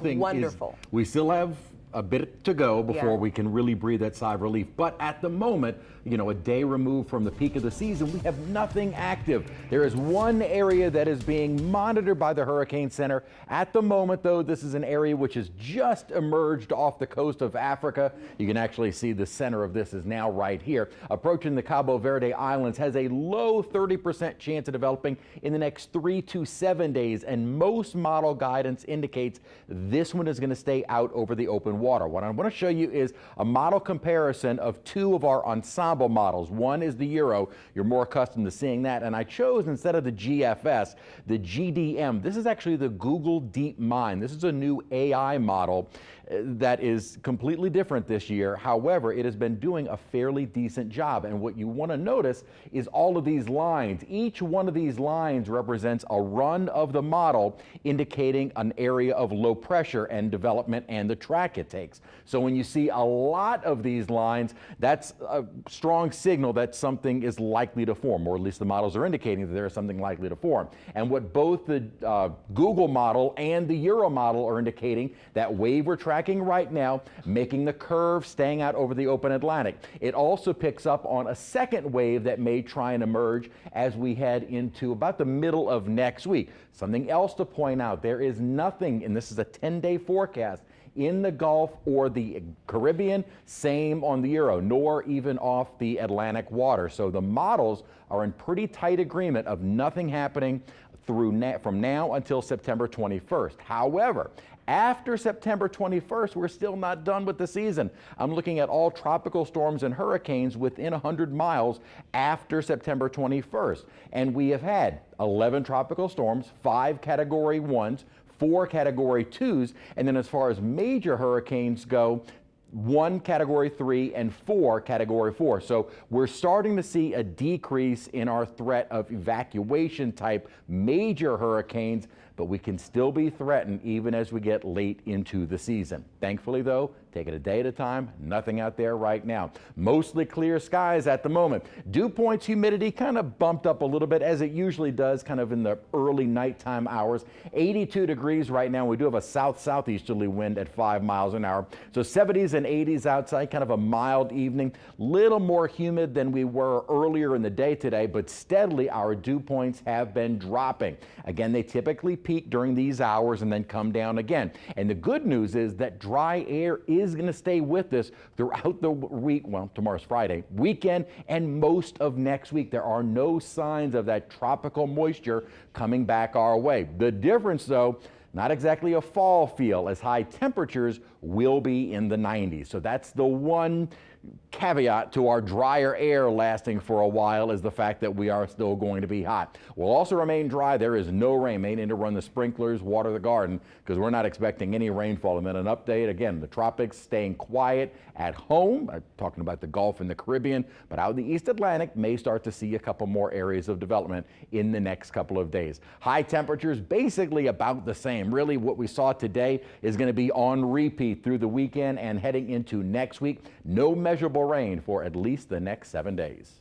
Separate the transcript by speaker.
Speaker 1: Wonderful.
Speaker 2: We still have a bit to go before
Speaker 1: Yeah.
Speaker 2: we can really breathe that sigh of relief. But at the moment, you know, a day removed from the peak of the season, we have nothing active. There is one area that is being monitored by the Hurricane Center. At the moment, though, this is an area which has just emerged off the coast of Africa. You can actually see the center of this is now right here. Approaching the Cabo Verde Islands, has a low 30% chance of developing in the next 3 to 7 days. And most model guidance indicates this one is going to stay out over the open water. What I want to show you is a model comparison of two of our ensemble models. One is the Euro. You're more accustomed to seeing that. And I chose, instead of the GFS, the GDM. This is actually the Google DeepMind. This is a new AI model that is completely different this year. However, it has been doing a fairly decent job. And what you want to notice is all of these lines. Each one of these lines represents a run of the model, indicating an area of low pressure and development and the track it takes. So when you see a lot of these lines, that's a strong signal that something is likely to form, or at least the models are indicating that there is something likely to form. And what both the Google model and the Euro model are indicating, that wave we're tracking right now, making the curve, staying out over the open Atlantic. It also picks up on a second wave that may try and emerge as we head into about the middle of next week. Something else to point out, there is nothing, and this is a 10-day forecast, in the Gulf or the Caribbean, same on the Euro, nor even off the Atlantic water. So the models are in pretty tight agreement of nothing happening from now until September 21st. However, after September 21st, we're still not done with the season. I'm looking at all tropical storms and hurricanes within 100 miles after September 21st. And we have had 11 tropical storms, 5 Category 1s, 4 Category 2s, and then as far as major hurricanes go, 1 Category 3 and 4 Category 4. So we're starting to see a decrease in our threat of evacuation type major hurricanes, but we can still be threatened even as we get late into the season. Thankfully, though, take it a day at a time, nothing out there right now. Mostly clear skies at the moment. Dew points, humidity kind of bumped up a little bit, as it usually does kind of in the early nighttime hours. 82 degrees right now. We do have a south-southeasterly wind at 5 miles an hour. So 70s and 80s outside, kind of a mild evening. Little more humid than we were earlier in the day today, but steadily our dew points have been dropping. Again, they typically peak during these hours and then come down again. And the good news is that dry air is going to stay with us throughout the week. Well, tomorrow's Friday, weekend, and most of next week. There are no signs of that tropical moisture coming back our way. The difference, though, not exactly a fall feel, as high temperatures will be in the 90s. So that's the one caveat to our drier air lasting for a while, is the fact that we are still going to be hot. We'll also remain dry. There is no rain. May need to run the sprinklers, water the garden, because we're not expecting any rainfall. And then an update, again, the tropics staying quiet at home. I'm talking about the Gulf and the Caribbean, but out in the East Atlantic may start to see a couple more areas of development in the next couple of days. High temperatures basically about the same. Really what we saw today is going to be on repeat through the weekend and heading into next week. No measurable rain for at least the next 7 days.